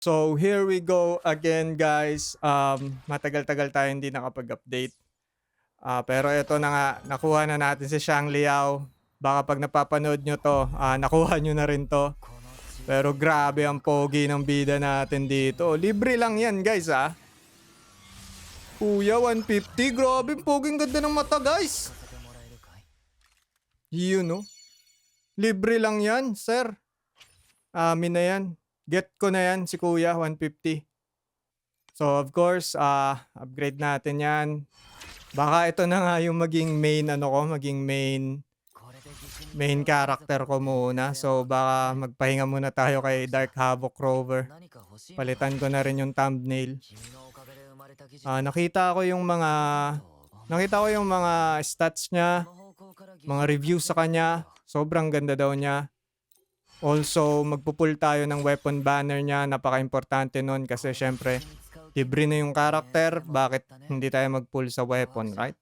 So here we go again guys. Matagal-tagal tayo hindi nakapag-update. Pero eto na nga, nakuha na natin si Shang Liao. Baka pag napapanood nyo to, nakuha nyo na rin to. Pero grabe ang pogi ng bida natin dito. Libre lang yan guys Kuya, 150. Grabe, poging ganda ng mata guys. Yun no. Libre lang yan, sir. Amin na yan. Get ko na yan si Kuya, 150. So of course, upgrade natin 'yan. Baka ito na nga yung maging main maging main character ko muna. So baka magpahinga muna tayo kay Dark Havoc Rover. Palitan ko na rin yung thumbnail. Nakita ko yung mga stats niya, mga reviews sa kanya. Sobrang ganda daw niya. Also, magpupul tayo ng weapon banner niya. Napaka-importante nun kasi syempre, libre na yung character. Bakit hindi tayo mag-pull sa weapon, right?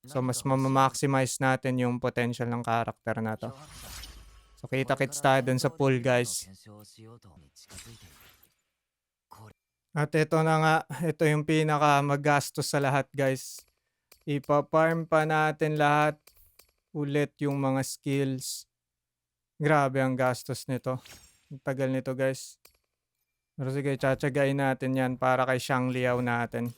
So, mas maximize natin yung potential ng character na to. So, kita-kits tayo dun sa pull, guys. At ito na nga, ito yung pinaka magastos sa lahat, guys. Ipa-farm pa natin lahat ulit yung mga skills. Grabe ang gastos nito. Ang tagal nito guys. Pero sige, tsatsagain natin yan para kay Shang Liao natin.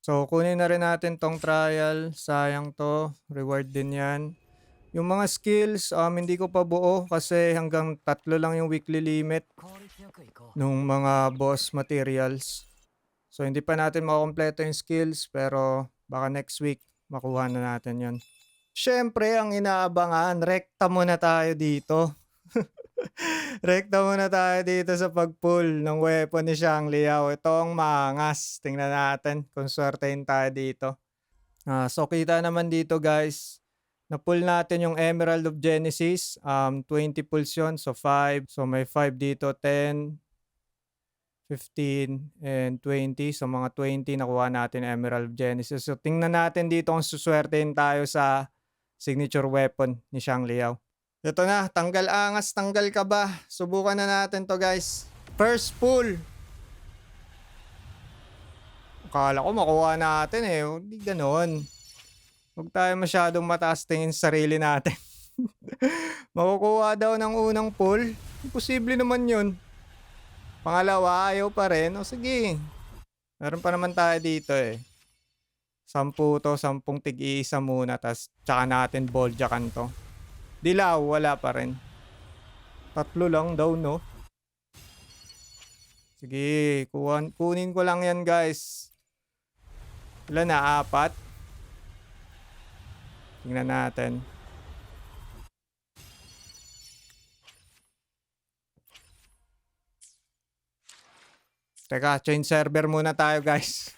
So, kunin na rin natin tong trial. Sayang to. Reward din yan. Yung mga skills, hindi ko pa buo kasi hanggang 3 lang yung weekly limit nung mga boss materials. So, hindi pa natin makompleto yung skills pero baka next week makuha na natin yon. Siyempre, ang inaabangan, rekta muna tayo dito. Rekta muna tayo dito sa pag-pull ng weapon ni Shang Liao. Ito ang maangas. Tingnan natin kung swertein tayo dito. So, kita naman dito guys. Na-pull natin yung Emerald of Genesis. 20 pulls yun. So, 5. So, may 5 dito. 10, 15, and 20. So, mga 20 nakuha natin Emerald of Genesis. So, tingnan natin dito kung suswertein tayo sa signature weapon ni Shang Liao. Ito na. Tanggal angas, tanggal ka ba? Subukan na natin to guys. First pull. Akala ko makuha natin eh. Hindi ganon. Huwag tayo masyadong mataas tingin sa sarili natin. Makukuha daw ng unang pull. Imposible naman yun. Pangalawa, ayaw pa rin. O sige. Meron pa naman tayo dito eh. 10 to, 10 tig-iisa muna. Tas tsaka natin balljakan to. Dilaw, wala pa rin. 3 lang daw, no? Sige, kunin ko lang yan guys. Ilan na? 4? Tingnan natin. Teka, change server muna tayo guys.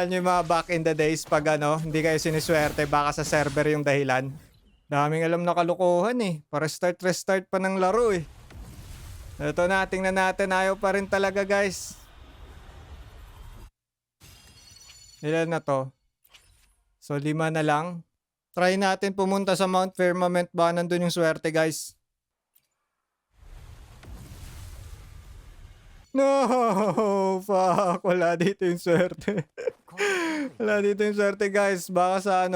Yung mga back in the days pag hindi kayo siniswerte, baka sa server yung dahilan. Daming alam na kalukuhan eh. Para restart pa ng laro eh. Ito na, tingnan natin. Ayaw pa rin talaga guys. Ilan na to? So 5 na lang. Try natin pumunta sa Mount Firmament. Baka nandun yung swerte guys. No! Fuck! Wala dito yung swerte. Wala dito yung swerte guys. Baka sa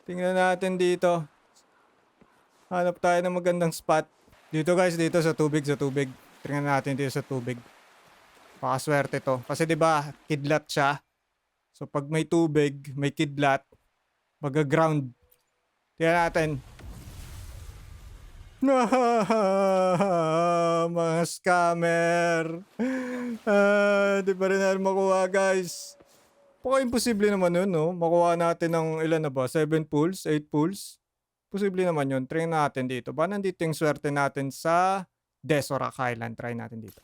tingnan natin dito. Hanap tayo ng magandang spot. Dito guys, dito sa tubig, Tingnan natin dito sa tubig. Baka swerte to. Kasi 'di ba, kidlat siya. So pag may tubig, may kidlat, mag-ground. Tingnan natin. Mga scammer. Di pa rin natin makuha guys. Baka imposible naman yun, no? Makuha natin ng ilan na ba? 7 pulls? 8 pulls? Posible naman yun. Try natin dito. Ba nandito yung swerte natin sa Desorak Highland. Try natin dito.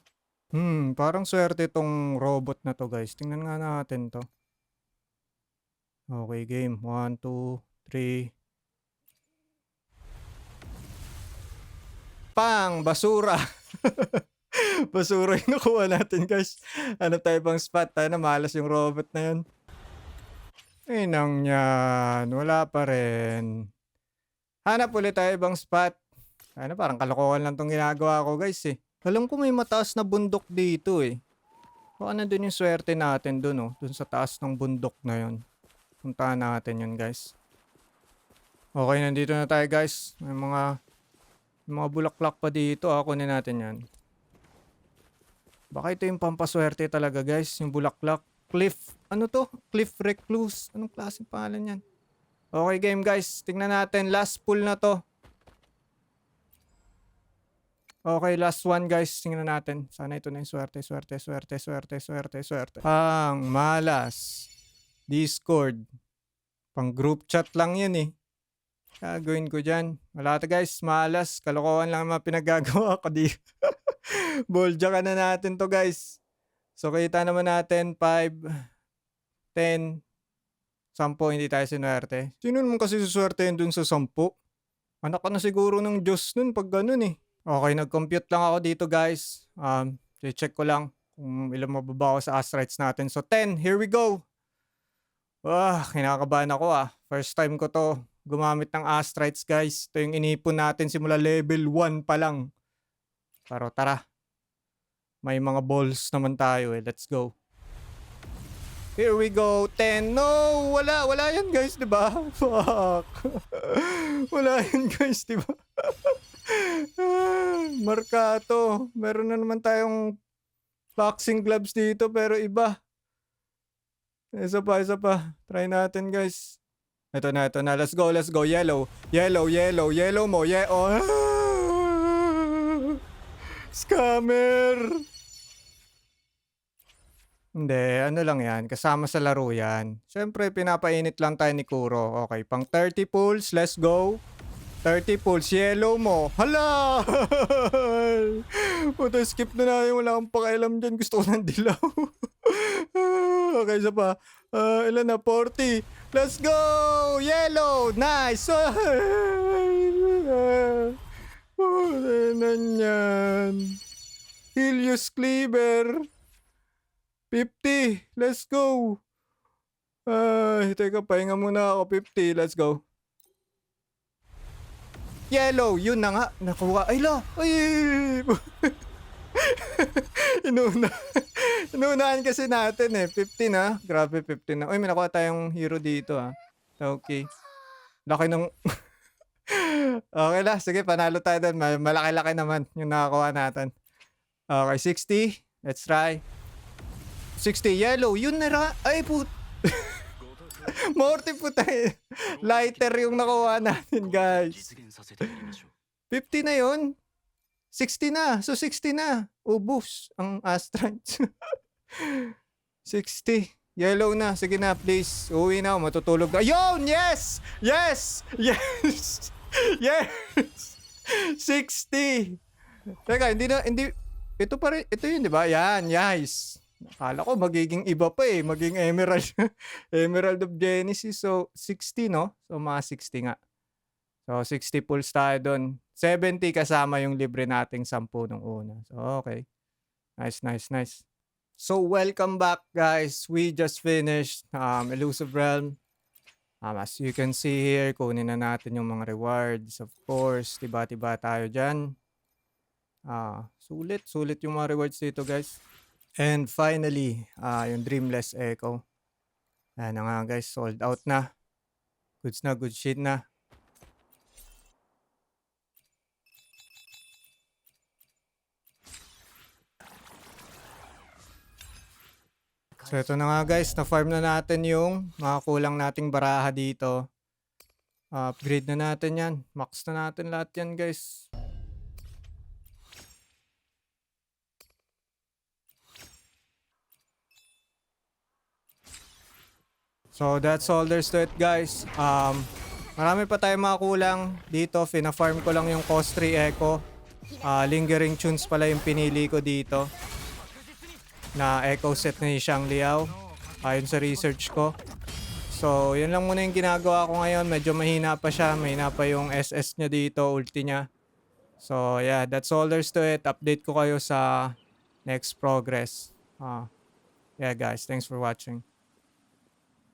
Parang swerte tong robot na to guys. Tingnan nga natin to. Okay, game. 1, 2, 3. Pang! Basura! Basura yung nakuha natin guys. Ano tayo bang spot? Tayo na malas yung robot na yun. Inang yan, wala pa rin. Hanap ulit tayo ibang spot. Ano, parang kalokohan lang tong ginagawa ko guys eh. Alam ko may mataas na bundok dito eh. Baka nandun yung swerte natin dun oh. Dun sa taas ng bundok na yun. Puntahan natin yun guys. Okay, nandito na tayo guys. May mga bulaklak pa dito. Kunin natin yan. Baka ito yung pampaswerte talaga guys. Yung bulaklak. Cliff. Ano to? Cliff Recluse. Anong klaseng pangalan yan? Okay game guys. Tingnan natin. Last pull na to. Okay, last one guys. Tingnan natin. Sana ito na yung swerte. Swerte. Pang malas. Discord. Pang group chat lang yan eh. Gagawin ko dyan. Wala to guys. Malas. Kalokohan lang mga pinagagawa ko di. Bolja ka na natin to guys. So kita naman natin 5, 10, 10. Hindi tayo sinwerte. Sino naman kasi suswerte yun dun sa 10? Anak ka na siguro ng Diyos nun pag ganun eh. Okay, nag-compute lang ako dito guys. Check ko lang kung ilang mababa ako sa astrites natin. So 10, here we go. Kinakabahan ako First time ko to gumamit ng astrites guys. Ito yung inipon natin simula level 1 pa lang. Pero tara. May mga balls naman tayo eh. Let's go. Here we go. 10. No! Wala yan guys, diba? Fuck. Wala yan guys, diba? Markato. Meron na naman tayong boxing gloves dito pero iba. Isa pa. Try natin guys. Ito na. Let's go. Yellow mo. Scammer! Hindi, ano lang yan. Kasama sa laro yan. Siyempre, pinapainit lang tayo ni Kuro. Okay, pang 30 pulls. Let's go. 30 pulls. Yellow mo. Hala! Puto, skip na yung wala akong pakialam dyan. Gusto ko ng dilaw. Okay, isa pa. Ilan na? 40. Let's go! Yellow! Nice! Ano yan? Helios Cleaver. 50. Let's go. Teka, pahinga muna ako. 50. Let's go. Yellow. Yun na nga. Nakuha. Ay, la. Ay. Inunahan kasi natin eh. 50 na. Grabe, 50 na. Uy, may nakuha tayong hero dito Okay. Laki ng... Okay la. Sige, panalo tayo doon. Malaki-laki naman yung nakakuha natin. Okay, 60. Let's try. 60. Yellow. Yun na ay, put... Morty po tayo. Lighter yung nakuha natin, guys. 50 na yun. 60 na. So, 60 na. Ubus ang astrites. 60. Yellow na. Sige na, please. Uwi na. Matutulog na. Yun! Yes! Yes! 60. Teka, hindi. Ito pa rin. Ito yun, di ba? Yan, yes. Akala ko magiging iba pa eh. Maging Emerald. Emerald of Genesis. So, 60, no? So, mga 60 nga. So, 60 pulls tayo dun. 70 kasama yung libre nating 10 nung una. So, okay. Nice. So, welcome back, guys. We just finished Elusive Realm. As you can see here, kunin na natin yung mga rewards. Of course, tiba-tiba tayo dyan. Sulit yung mga rewards dito, guys. And finally, yung Dreamless Echo. Ayan na nga guys, sold out na. Goods na, good shit na. So ito na nga guys, na-farm na natin yung mga kulang nating baraha dito. Upgrade na natin yan. Max na natin lahat yan guys. So that's all there's to it guys. Marami pa tayong mga kulang dito. Fina-farm ko lang yung Costry Echo. Lingering Tunes pala yung pinili ko dito. Na Echo set ni Xiang Liao. Ayon sa research ko. So yun lang muna yung ginagawa ko ngayon. Medyo mahina pa siya. Mahina pa yung SS niya dito. Ulti niya. So yeah, that's all there's to it. Update ko kayo sa next progress. Yeah guys, thanks for watching.